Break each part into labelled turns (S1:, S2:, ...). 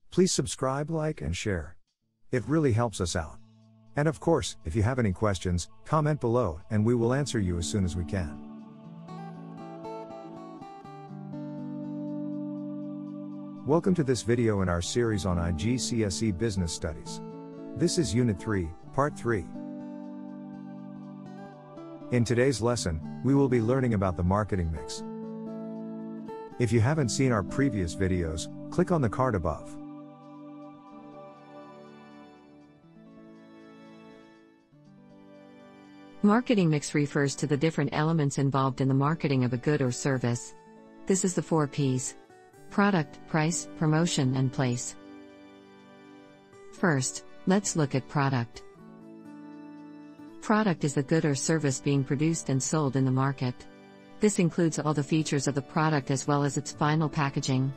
S1: Please subscribe, like, and share. It really helps us out. And of course, if you have any questions, comment below and we will answer you as soon as we can. Welcome to this video in our series on IGCSE Business Studies. This is Unit 3, Part 3. In today's lesson, we will be learning about the marketing mix. If you haven't seen our previous videos, click on the card above.
S2: Marketing mix refers to the different elements involved in the marketing of a good or service. This is the 4 P's: product, price, promotion, and place. First, let's look at product. Product is the good or service being produced and sold in the market. This includes all the features of the product as well as its final packaging.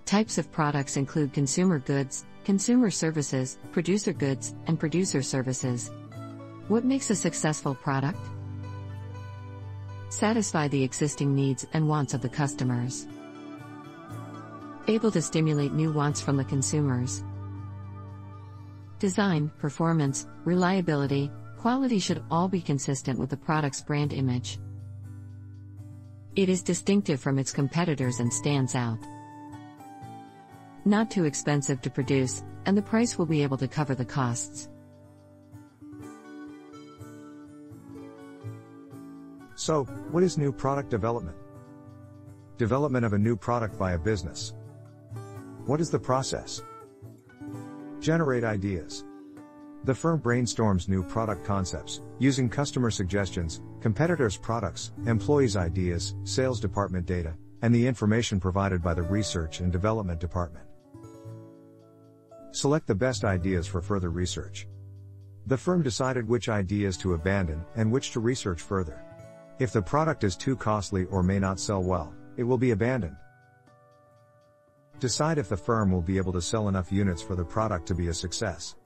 S2: Types of products include consumer goods, consumer services, producer goods, and producer services. What makes a successful product? Satisfy the existing needs and wants of the customers. Able to stimulate new wants from the consumers. Design, performance, reliability, quality should all be consistent with the product's brand image. It is distinctive from its competitors and stands out. Not too expensive to produce, and the price will be able to cover the costs.
S1: So, what is new product development? Development of a new product by a business. What is the process? Generate ideas. The firm brainstorms new product concepts, using customer suggestions, competitors' products, employees' ideas, sales department data, and the information provided by the research and development department. Select the best ideas for further research. The firm decided which ideas to abandon and which to research further. If the product is too costly or may not sell well, it will be abandoned. Decide if the firm will be able to sell enough units for the product to be a success.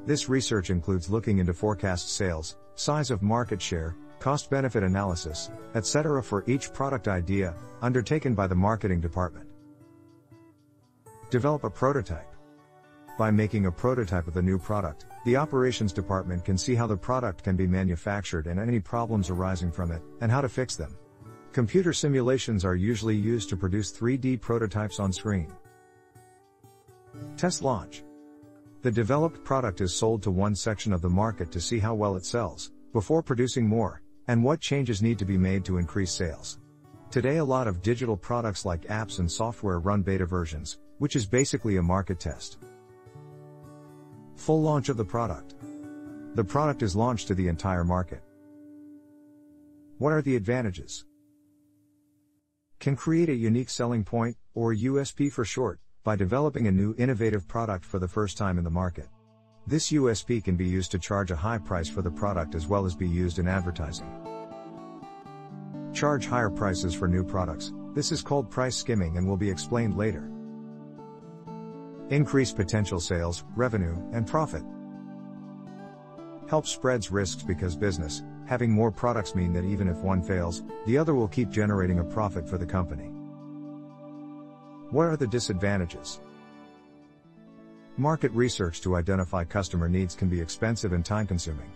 S1: This research includes looking into forecast sales, size of market share, cost-benefit analysis, etc. for each product idea, undertaken by the marketing department. Develop a prototype. By making a prototype of the new product, the operations department can see how the product can be manufactured and any problems arising from it, and how to fix them. Computer simulations are usually used to produce 3D prototypes on screen. Test launch. The developed product is sold to one section of the market to see how well it sells, before producing more, and what changes need to be made to increase sales. Today a lot of digital products like apps and software run beta versions, which is basically a market test. Full launch of the product. The product is launched to the entire market. What are the advantages? Can create a unique selling point, or USP for short, by developing a new innovative product for the first time in the market. This USP can be used to charge a high price for the product as well as be used in advertising. Charge higher prices for new products. This is called price skimming and will be explained later. Increase potential sales, revenue, and profit. Help spreads risks because business, having more products mean that even if one fails, the other will keep generating a profit for the company. What are the disadvantages? Market research to identify customer needs can be expensive and time-consuming.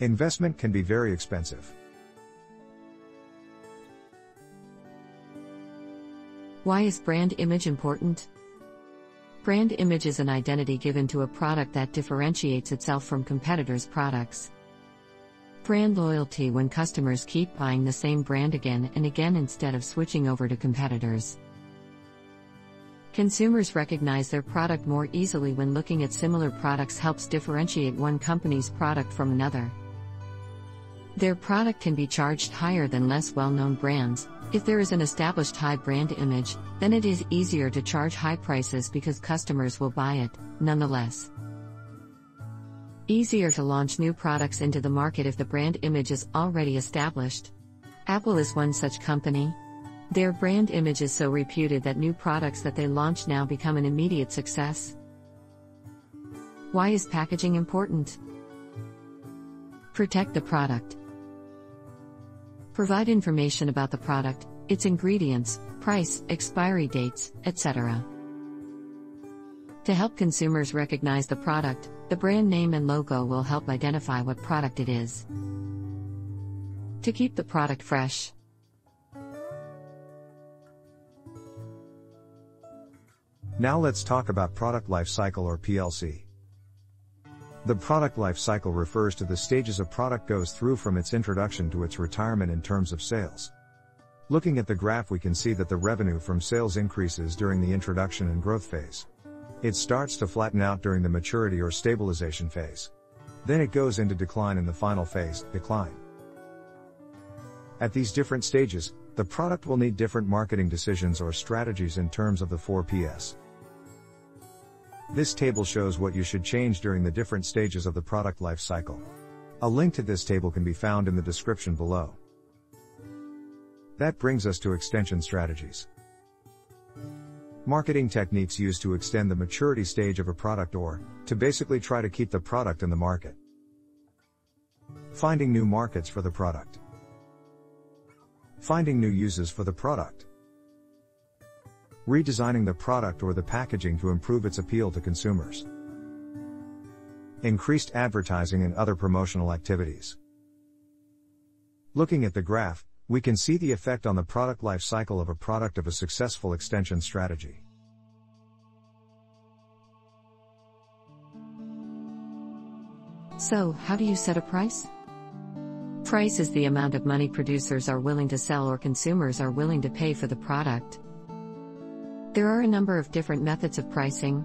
S1: Investment can be very expensive.
S2: Why is brand image important? Brand image is an identity given to a product that differentiates itself from competitors' products. Brand loyalty when customers keep buying the same brand again and again instead of switching over to competitors. Consumers recognize their product more easily when looking at similar products helps differentiate one company's product from another. Their product can be charged higher than less well-known brands. If there is an established high brand image, then it is easier to charge high prices because customers will buy it, nonetheless. Easier to launch new products into the market if the brand image is already established. Apple is one such company. Their brand image is so reputed that new products that they launch now become an immediate success. Why is packaging important? Protect the product. Provide information about the product, its ingredients, price, expiry dates, etc. To help consumers recognize the product, the brand name and logo will help identify what product it is. To keep the product fresh.
S1: Now let's talk about product life cycle or PLC. The product life cycle refers to the stages a product goes through from its introduction to its retirement in terms of sales. Looking at the graph, we can see that the revenue from sales increases during the introduction and growth phase. It starts to flatten out during the maturity or stabilization phase. Then it goes into decline in the final phase, decline. At these different stages, the product will need different marketing decisions or strategies in terms of the 4 Ps. This table shows what you should change during the different stages of the product life cycle. A link to this table can be found in the description below. That brings us to extension strategies. Marketing techniques used to extend the maturity stage of a product or to basically try to keep the product in the market. Finding new markets for the product. Finding new uses for the product. Redesigning the product or the packaging to improve its appeal to consumers. Increased advertising and other promotional activities. Looking at the graph, we can see the effect on the product life cycle of a product of a successful extension strategy.
S2: So, how do you set a price? Price is the amount of money producers are willing to sell or consumers are willing to pay for the product. There are a number of different methods of pricing.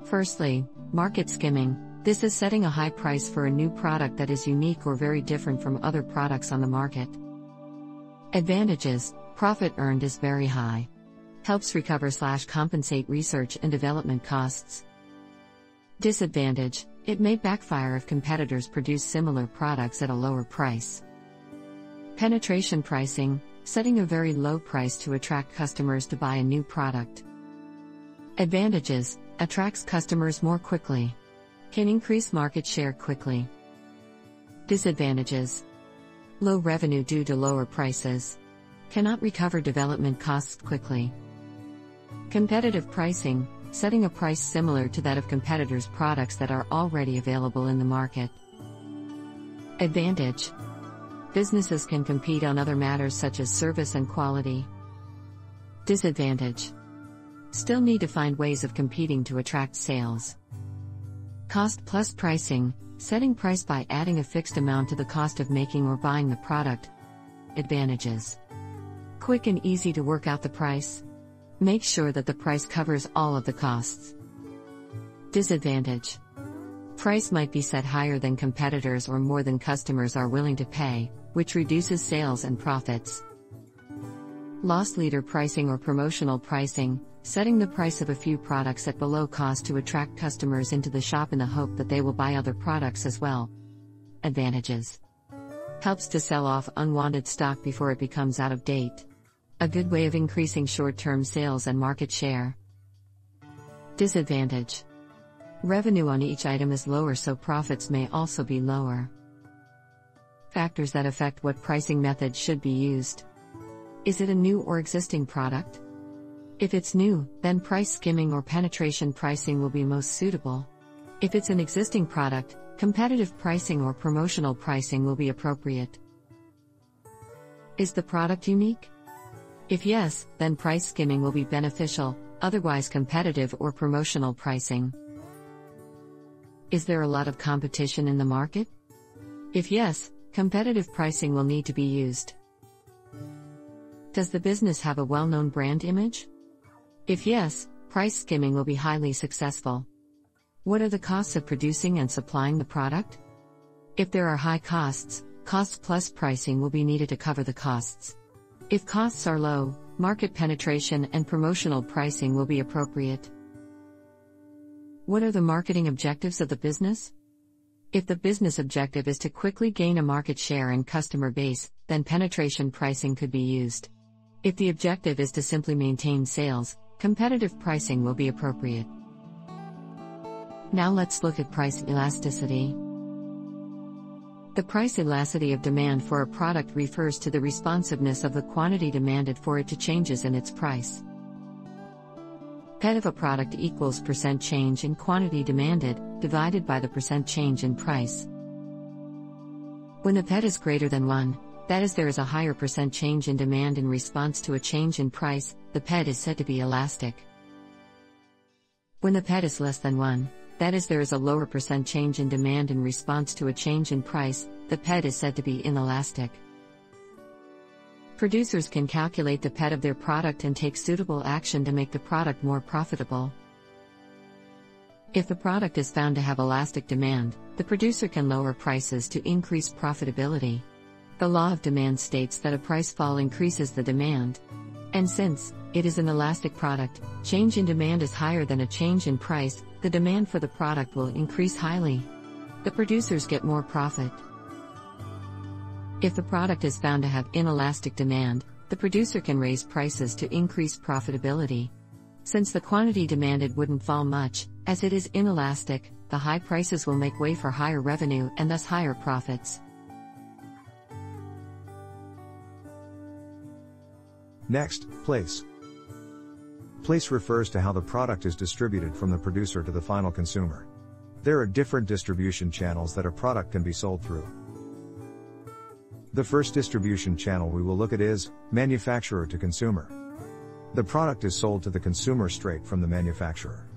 S2: Firstly, market skimming. This is setting a high price for a new product that is unique or very different from other products on the market. Advantages: profit earned is very high. Helps recover/compensate research and development costs. Disadvantage: it may backfire if competitors produce similar products at a lower price. Penetration pricing. Setting a very low price to attract customers to buy a new product. Advantages: attracts customers more quickly. Can increase market share quickly. Disadvantages: low revenue due to lower prices. Cannot recover development costs quickly. Competitive pricing. Setting a price similar to that of competitors' products that are already available in the market. Advantage: businesses can compete on other matters such as service and quality. Disadvantage: still need to find ways of competing to attract sales. Cost plus pricing. Setting price by adding a fixed amount to the cost of making or buying the product. Advantages: quick and easy to work out the price. Make sure that the price covers all of the costs. Disadvantage: price might be set higher than competitors or more than customers are willing to pay, which reduces sales and profits. Loss leader pricing or promotional pricing. Setting the price of a few products at below cost to attract customers into the shop in the hope that they will buy other products as well. Advantages: helps to sell off unwanted stock before it becomes out of date. A good way of increasing short-term sales and market share. Disadvantage: revenue on each item is lower, so profits may also be lower. Factors that affect what pricing method should be used. Is it a new or existing product? If it's new, then price skimming or penetration pricing will be most suitable. If it's an existing product, competitive pricing or promotional pricing will be appropriate. Is the product unique? If yes, then price skimming will be beneficial, otherwise competitive or promotional pricing. Is there a lot of competition in the market? If yes, competitive pricing will need to be used. Does the business have a well-known brand image? If yes, price skimming will be highly successful. What are the costs of producing and supplying the product? If there are high costs, cost plus pricing will be needed to cover the costs. If costs are low, market penetration and promotional pricing will be appropriate. What are the marketing objectives of the business? If the business objective is to quickly gain a market share and customer base, then penetration pricing could be used. If the objective is to simply maintain sales, competitive pricing will be appropriate. Now let's look at price elasticity. The price elasticity of demand for a product refers to the responsiveness of the quantity demanded for it to changes in its price. PET of a product equals percent change in quantity demanded, divided by the percent change in price. When the PET is greater than 1, that is, there is a higher percent change in demand in response to a change in price, the PET is said to be elastic. When the PET is less than 1, that is, there is a lower percent change in demand in response to a change in price, the PET is said to be inelastic. Producers can calculate the PET of their product and take suitable action to make the product more profitable. If the product is found to have elastic demand, the producer can lower prices to increase profitability. The law of demand states that a price fall increases the demand. And since it is an elastic product, change in demand is higher than a change in price, the demand for the product will increase highly. The producers get more profit. If the product is found to have inelastic demand, the producer can raise prices to increase profitability. Since the quantity demanded wouldn't fall much, as it is inelastic, the high prices will make way for higher revenue and thus higher profits.
S1: Next, place. Place refers to how the product is distributed from the producer to the final consumer. There are different distribution channels that a product can be sold through. The first distribution channel we will look at is manufacturer to consumer. The product is sold to the consumer straight from the manufacturer.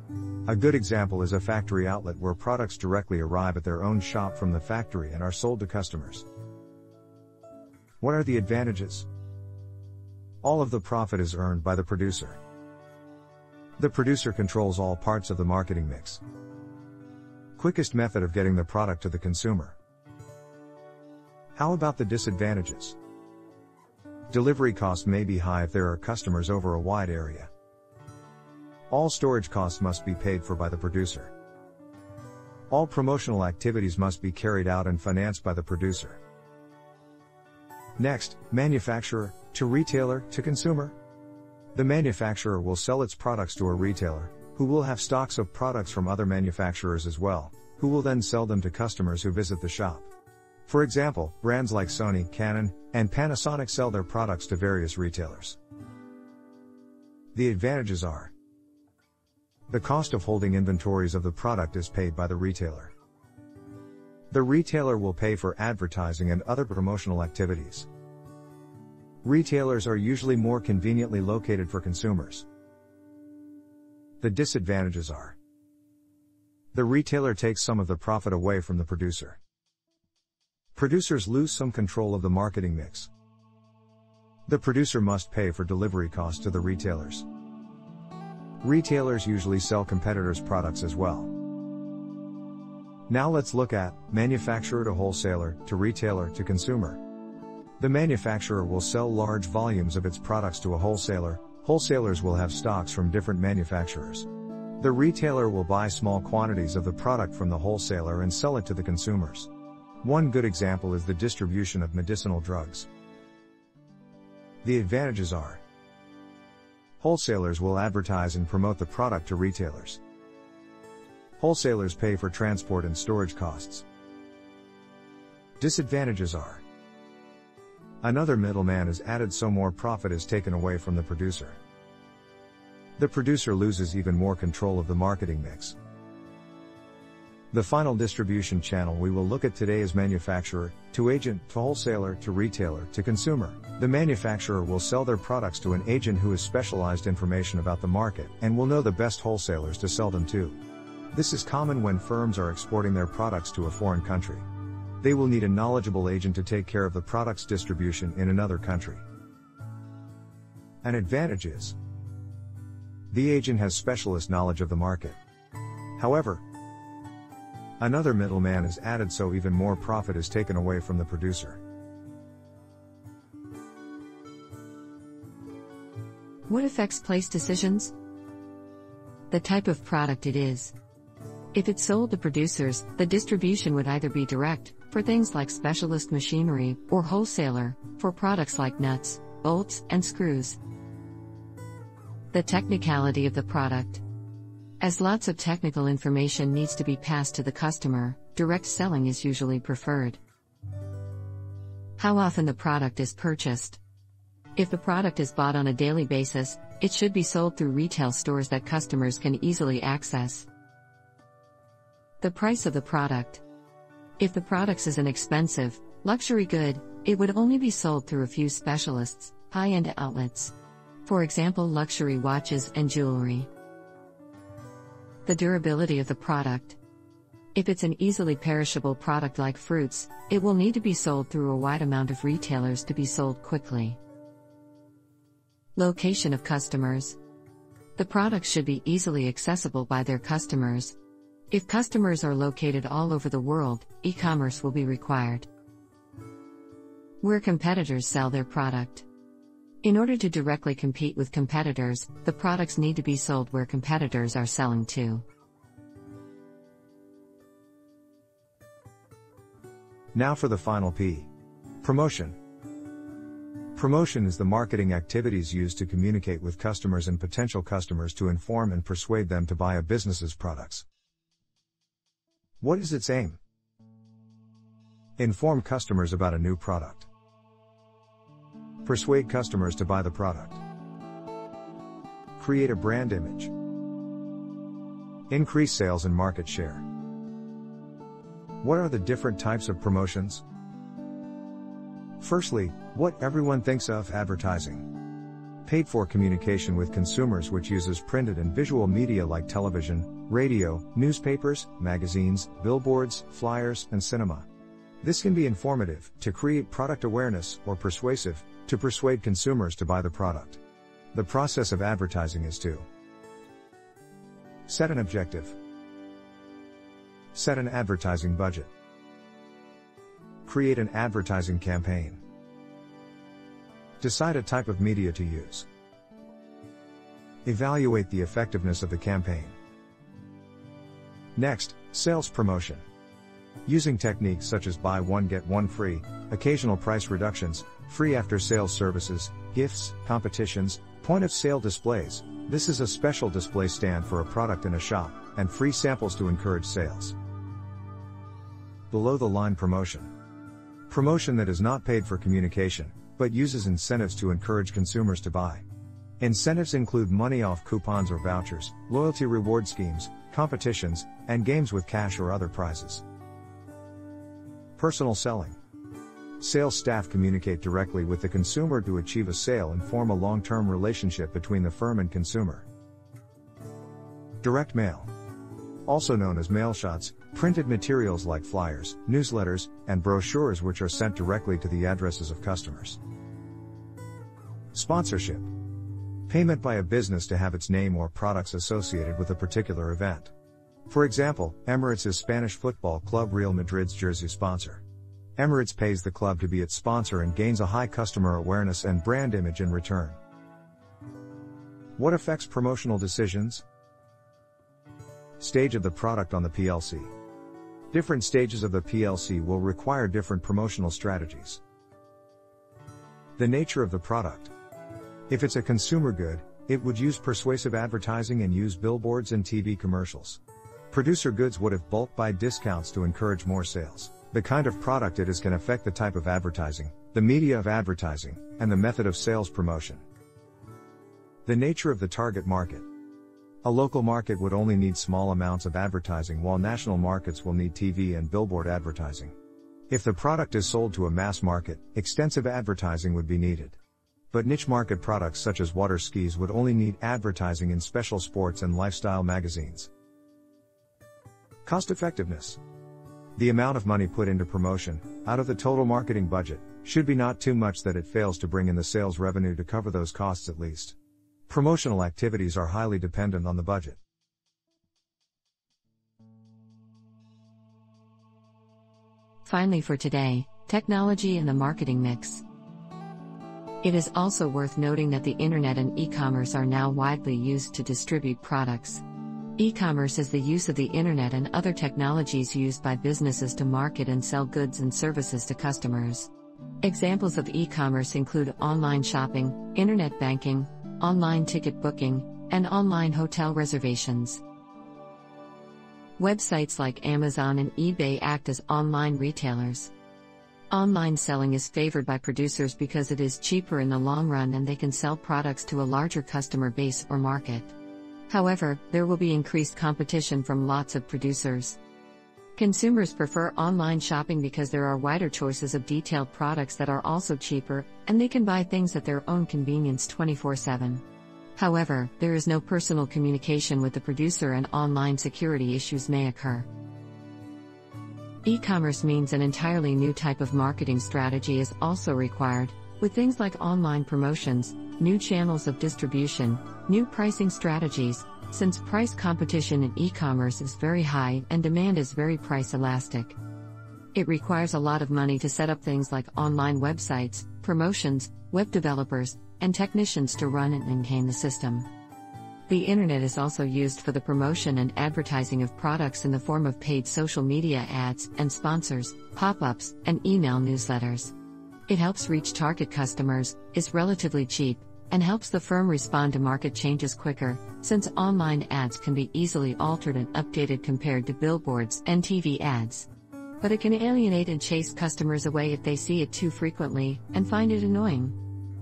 S1: A good example is a factory outlet where products directly arrive at their own shop from the factory and are sold to customers. What are the advantages? All of the profit is earned by the producer. The producer controls all parts of the marketing mix. Quickest method of getting the product to the consumer. How about the disadvantages? Delivery costs may be high if there are customers over a wide area. All storage costs must be paid for by the producer. All promotional activities must be carried out and financed by the producer. Next, manufacturer to retailer to consumer. The manufacturer will sell its products to a retailer, who will have stocks of products from other manufacturers as well, who will then sell them to customers who visit the shop. For example, brands like Sony, Canon, and Panasonic sell their products to various retailers. The advantages are: the cost of holding inventories of the product is paid by the retailer. The retailer will pay for advertising and other promotional activities. Retailers are usually more conveniently located for consumers. The disadvantages are: the retailer takes some of the profit away from the producer. Producers lose some control of the marketing mix. The producer must pay for delivery costs to the retailers. Retailers usually sell competitors' products as well. Now let's look at manufacturer to wholesaler to retailer to consumer. The manufacturer will sell large volumes of its products to a wholesaler. Wholesalers will have stocks from different manufacturers. The retailer will buy small quantities of the product from the wholesaler and sell it to the consumers. One good example is the distribution of medicinal drugs. The advantages are: wholesalers will advertise and promote the product to retailers. Wholesalers pay for transport and storage costs. Disadvantages are: another middleman is added, so more profit is taken away from the producer. The producer loses even more control of the marketing mix. The final distribution channel we will look at today is manufacturer to agent to wholesaler to retailer to consumer. The manufacturer will sell their products to an agent who has specialized information about the market and will know the best wholesalers to sell them to. This is common when firms are exporting their products to a foreign country. They will need a knowledgeable agent to take care of the product's distribution in another country. An advantage is: the agent has specialist knowledge of the market. However, another middleman is added, so even more profit is taken away from the producer.
S2: What affects place decisions? The type of product it is. If it's sold to producers, the distribution would either be direct, for things like specialist machinery, or wholesaler, for products like nuts, bolts, and screws. The technicality of the product. As lots of technical information needs to be passed to the customer, direct selling is usually preferred. How often the product is purchased. If the product is bought on a daily basis, it should be sold through retail stores that customers can easily access. The price of the product. If the product is an expensive, luxury good, it would only be sold through a few specialists, high-end outlets. For example, luxury watches and jewelry. The durability of the product. If it's an easily perishable product like fruits, it will need to be sold through a wide amount of retailers to be sold quickly. Location of customers. The product should be easily accessible by their customers. If customers are located all over the world, e-commerce will be required. Where competitors sell their product. In order to directly compete with competitors, the products need to be sold where competitors are selling to.
S1: Now for the final P. Promotion. Promotion is the marketing activities used to communicate with customers and potential customers to inform and persuade them to buy a business's products. What is its aim? Inform customers about a new product. Persuade customers to buy the product. Create a brand image. Increase sales and market share. What are the different types of promotions? Firstly, what everyone thinks of: advertising. Paid for communication with consumers, which uses printed and visual media like television, radio, newspapers, magazines, billboards, flyers, and cinema. This can be informative, to create product awareness, or persuasive, to persuade consumers to buy the product. The process of advertising is to set an objective, set an advertising budget, create an advertising campaign, decide a type of media to use, evaluate the effectiveness of the campaign. Next, sales promotion. Using techniques such as buy one get one free, occasional price reductions, free after-sales services, gifts, competitions, point-of-sale displays. This is a special display stand for a product in a shop, and free samples to encourage sales. Below-the-line promotion. Promotion that is not paid for communication, but uses incentives to encourage consumers to buy. Incentives include money off coupons or vouchers, loyalty reward schemes, competitions, and games with cash or other prizes. Personal selling. Sales staff communicate directly with the consumer to achieve a sale and form a long-term relationship between the firm and consumer. Direct mail. Also known as mail shots, printed materials like flyers, newsletters, and brochures which are sent directly to the addresses of customers. Sponsorship. Payment by a business to have its name or products associated with a particular event. For example, Emirates is Spanish football club Real Madrid's jersey sponsor. Emirates pays the club to be its sponsor and gains a high customer awareness and brand image in return. What affects promotional decisions? Stage of the product on the PLC. Different stages of the PLC will require different promotional strategies. The nature of the product. If it's a consumer good, it would use persuasive advertising and use billboards and TV commercials. Producer goods would have bulk buy discounts to encourage more sales. The kind of product it is can affect the type of advertising, the media of advertising, and the method of sales promotion. The nature of the target market. A local market would only need small amounts of advertising, while national markets will need TV and billboard advertising. If the product is sold to a mass market, extensive advertising would be needed. But niche market products such as water skis would only need advertising in special sports and lifestyle magazines. Cost effectiveness. The amount of money put into promotion, out of the total marketing budget, should be not too much that it fails to bring in the sales revenue to cover those costs at least. Promotional activities are highly dependent on the budget.
S2: Finally for today, technology and the marketing mix. It is also worth noting that the internet and e-commerce are now widely used to distribute products. E-commerce is the use of the internet and other technologies used by businesses to market and sell goods and services to customers. Examples of e-commerce include online shopping, internet banking, online ticket booking, and online hotel reservations. Websites like Amazon and eBay act as online retailers. Online selling is favored by producers because it is cheaper in the long run and they can sell products to a larger customer base or market. However, there will be increased competition from lots of producers. Consumers prefer online shopping because there are wider choices of detailed products that are also cheaper, and they can buy things at their own convenience 24/7. However, there is no personal communication with the producer and online security issues may occur. E-commerce means an entirely new type of marketing strategy is also required, with things like online promotions, new channels of distribution, new pricing strategies, since price competition in e-commerce is very high and demand is very price elastic. It requires a lot of money to set up things like online websites, promotions, web developers, and technicians to run and maintain the system. The internet is also used for the promotion and advertising of products in the form of paid social media ads and sponsors, pop-ups, and email newsletters. It helps reach target customers, is relatively cheap, and helps the firm respond to market changes quicker, since online ads can be easily altered and updated compared to billboards and TV ads. But it can alienate and chase customers away if they see it too frequently, and find it annoying.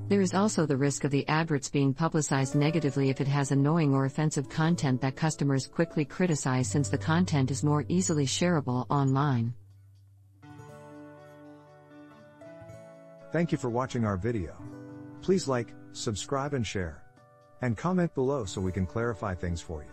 S2: There is also the risk of the adverts being publicized negatively if it has annoying or offensive content that customers quickly criticize since the content is more easily shareable online.
S1: Thank you for watching our video. Please like, subscribe and share. And comment below so we can clarify things for you.